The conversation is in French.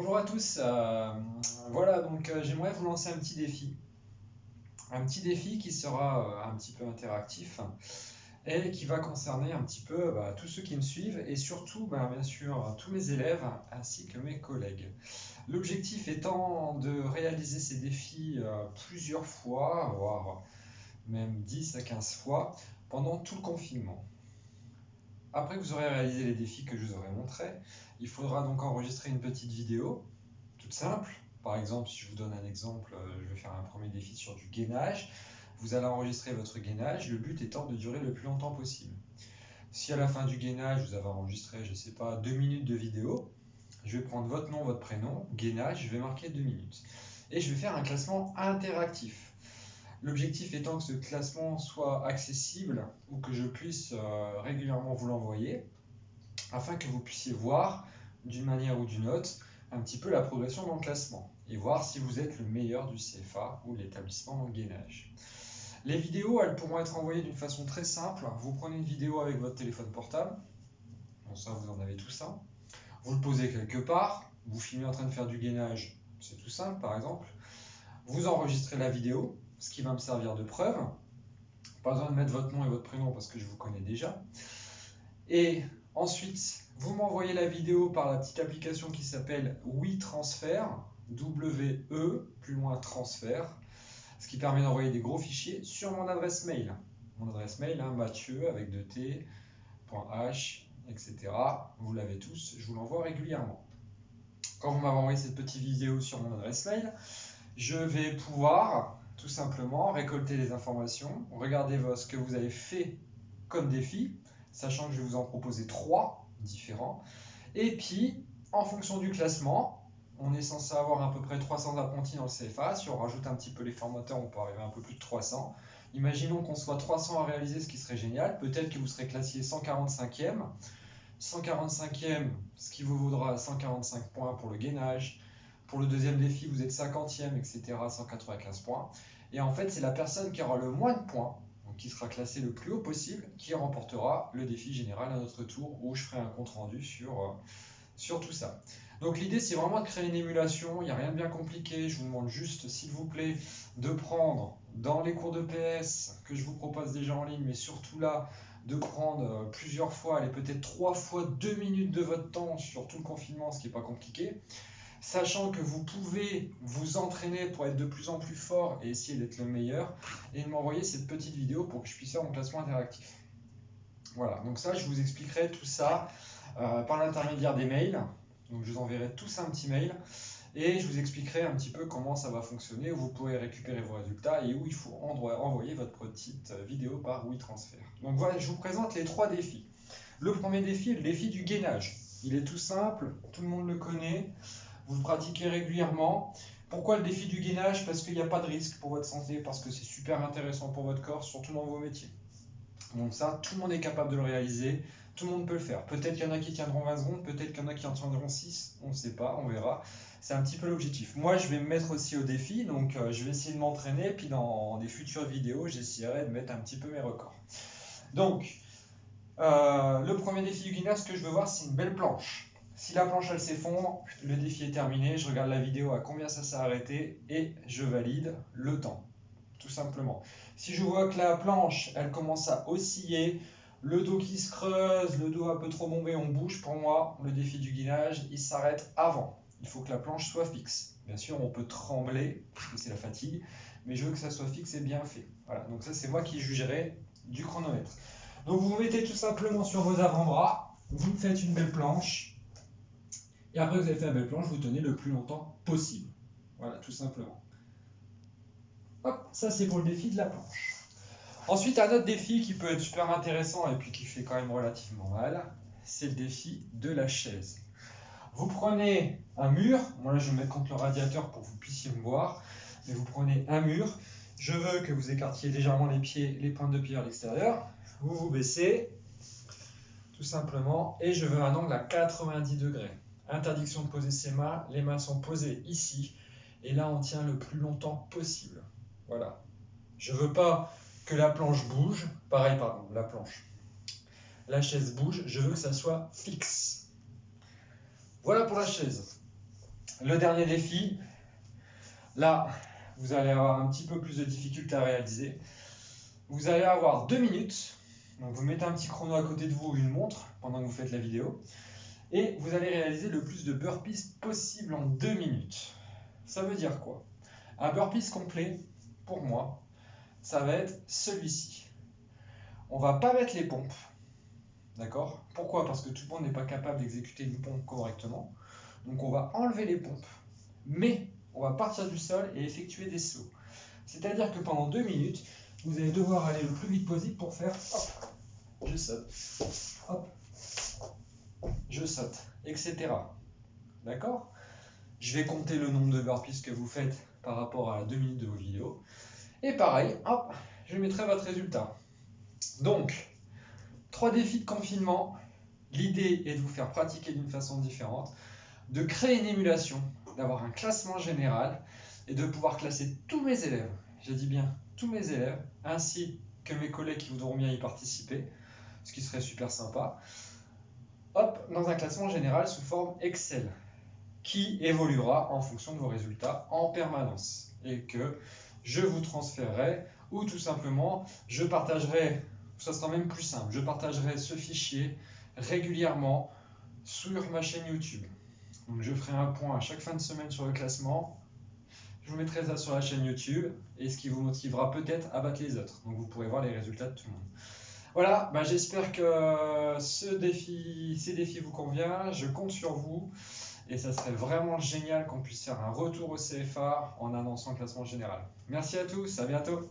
Bonjour à tous, voilà donc j'aimerais vous lancer un petit défi. Un petit défi qui sera un petit peu interactif et qui va concerner un petit peu tous ceux qui me suivent et surtout bien sûr tous mes élèves ainsi que mes collègues. L'objectif étant de réaliser ces défis plusieurs fois, voire même 10 à 15 fois pendant tout le confinement. Après que vous aurez réalisé les défis que je vous aurai montrés, il faudra donc enregistrer une petite vidéo, toute simple. Par exemple, si je vous donne un exemple, je vais faire un premier défi sur du gainage. Vous allez enregistrer votre gainage, le but étant de durer le plus longtemps possible. Si à la fin du gainage, vous avez enregistré, je ne sais pas, 2 minutes de vidéo, je vais prendre votre nom, votre prénom, gainage, je vais marquer 2 minutes. Et je vais faire un classement interactif. L'objectif étant que ce classement soit accessible ou que je puisse régulièrement vous l'envoyer afin que vous puissiez voir d'une manière ou d'une autre un petit peu la progression dans le classement et voir si vous êtes le meilleur du CFA ou de l'établissement gainage. Les vidéos, elles pourront être envoyées d'une façon très simple. Vous prenez une vidéo avec votre téléphone portable, bon ça vous en avez tout ça, vous le posez quelque part, vous filmez en train de faire du gainage, c'est tout simple par exemple, vous enregistrez la vidéo, ce qui va me servir de preuve, pas besoin de mettre votre nom et votre prénom parce que je vous connais déjà, et ensuite vous m'envoyez la vidéo par la petite application qui s'appelle WeTransfer, W-E, plus loin transfert, ce qui permet d'envoyer des gros fichiers sur mon adresse mail. Mon adresse mail, Mathieu avec 2T, .h, etc. Vous l'avez tous, je vous l'envoie régulièrement. Quand vous m'avez envoyé cette petite vidéo sur mon adresse mail, je vais pouvoir tout simplement récolter les informations, regarder ce que vous avez fait comme défi, sachant que je vais vous en proposer 3 différents. Et puis, en fonction du classement, on est censé avoir à peu près 300 apprentis dans le CFA. Si on rajoute un petit peu les formateurs, on peut arriver à un peu plus de 300. Imaginons qu'on soit 300 à réaliser, ce qui serait génial. Peut-être que vous serez classé 145e. 145e, ce qui vous vaudra 145 points pour le gainage. Pour le deuxième défi, vous êtes 50e, etc., 195 points. Et en fait, c'est la personne qui aura le moins de points, donc qui sera classée le plus haut possible, qui remportera le défi général à notre tour, où je ferai un compte-rendu sur tout ça. Donc l'idée, c'est vraiment de créer une émulation, il n'y a rien de bien compliqué. Je vous demande juste, s'il vous plaît, de prendre dans les cours de PS que je vous propose déjà en ligne, mais surtout là, de prendre plusieurs fois, allez peut-être 3 fois 2 minutes de votre temps sur tout le confinement, ce qui n'est pas compliqué. Sachant que vous pouvez vous entraîner pour être de plus en plus fort et essayer d'être le meilleur, et de m'envoyer cette petite vidéo pour que je puisse faire mon classement interactif. Voilà, donc ça, je vous expliquerai tout ça par l'intermédiaire des mails. Donc je vous enverrai tous un petit mail et je vous expliquerai un petit peu comment ça va fonctionner, où vous pourrez récupérer vos résultats et où il faut envoyer votre petite vidéo par WeTransfer. Donc voilà, je vous présente les 3 défis. Le premier défi est le défi du gainage. Il est tout simple, tout le monde le connaît, vous le pratiquez régulièrement. Pourquoi le défi du gainage? Parce qu'il n'y a pas de risque pour votre santé, parce que c'est super intéressant pour votre corps, surtout dans vos métiers. Donc ça, tout le monde est capable de le réaliser, tout le monde peut le faire. Peut-être qu'il y en a qui tiendront 20 secondes, peut-être qu'il y en a qui en tiendront 6, on ne sait pas, on verra. C'est un petit peu l'objectif. Moi, je vais me mettre aussi au défi, donc je vais essayer de m'entraîner, puis dans des futures vidéos, j'essaierai de mettre un petit peu mes records. Donc, le premier défi du gainage, ce que je veux voir, c'est une belle planche. Si la planche, elle s'effondre, le défi est terminé, je regarde la vidéo à combien ça s'est arrêté, et je valide le temps. Tout simplement. Si je vois que la planche, elle commence à osciller, le dos qui se creuse, le dos un peu trop bombé, on bouge, pour moi, le défi du gainage, il s'arrête avant. Il faut que la planche soit fixe. Bien sûr, on peut trembler, parce que c'est la fatigue, mais je veux que ça soit fixe et bien fait. Voilà, donc ça, c'est moi qui jugerai du chronomètre. Donc vous vous mettez tout simplement sur vos avant-bras, vous faites une belle planche, et après que vous avez fait une belle planche, vous tenez le plus longtemps possible. Voilà, tout simplement. Hop, ça c'est pour le défi de la planche. Ensuite, un autre défi qui peut être super intéressant et puis qui fait quand même relativement mal, c'est le défi de la chaise. Vous prenez un mur, moi là je vais me mettre contre le radiateur pour que vous puissiez me voir, mais vous prenez un mur, je veux que vous écartiez légèrement les pieds, les pointes de pied à l'extérieur, vous vous baissez, tout simplement, et je veux un angle à 90 degrés. Interdiction de poser ses mains, les mains sont posées ici, et là on tient le plus longtemps possible. Voilà. Je ne veux pas que la planche bouge. Pareil, pardon, la planche. La chaise bouge, je veux que ça soit fixe. Voilà pour la chaise. Le dernier défi, là, vous allez avoir un petit peu plus de difficulté à réaliser. Vous allez avoir 2 minutes. Donc vous mettez un petit chrono à côté de vous ou une montre pendant que vous faites la vidéo. Et vous allez réaliser le plus de burpees possible en 2 minutes. Ça veut dire quoi? Un burpees complet, pour moi, ça va être celui-ci. On va pas mettre les pompes. D'accord? Pourquoi? Parce que tout le monde n'est pas capable d'exécuter une pompe correctement. Donc on va enlever les pompes. Mais on va partir du sol et effectuer des sauts. C'est-à-dire que pendant 2 minutes, vous allez devoir aller le plus vite possible pour faire hop, je saute, hop, je saute, etc. D'accord? Je vais compter le nombre de burpees que vous faites par rapport à 2 minutes de vos vidéos. Et pareil, hop, je mettrai votre résultat. Donc, 3 défis de confinement. L'idée est de vous faire pratiquer d'une façon différente, de créer une émulation, d'avoir un classement général et de pouvoir classer tous mes élèves, je dis bien tous mes élèves, ainsi que mes collègues qui voudront bien y participer, ce qui serait super sympa, hop, dans un classement général sous forme Excel, qui évoluera en fonction de vos résultats en permanence et que je vous transférerai ou tout simplement je partagerai, ça sera même plus simple, je partagerai ce fichier régulièrement sur ma chaîne YouTube. Donc je ferai un point à chaque fin de semaine sur le classement, je vous mettrai ça sur la chaîne YouTube et ce qui vous motivera peut-être à battre les autres. Donc vous pourrez voir les résultats de tout le monde. Voilà, j'espère que ces défis vous conviennent, je compte sur vous. Et ça serait vraiment génial qu'on puisse faire un retour au CFA en annonçant le classement général. Merci à tous, à bientôt.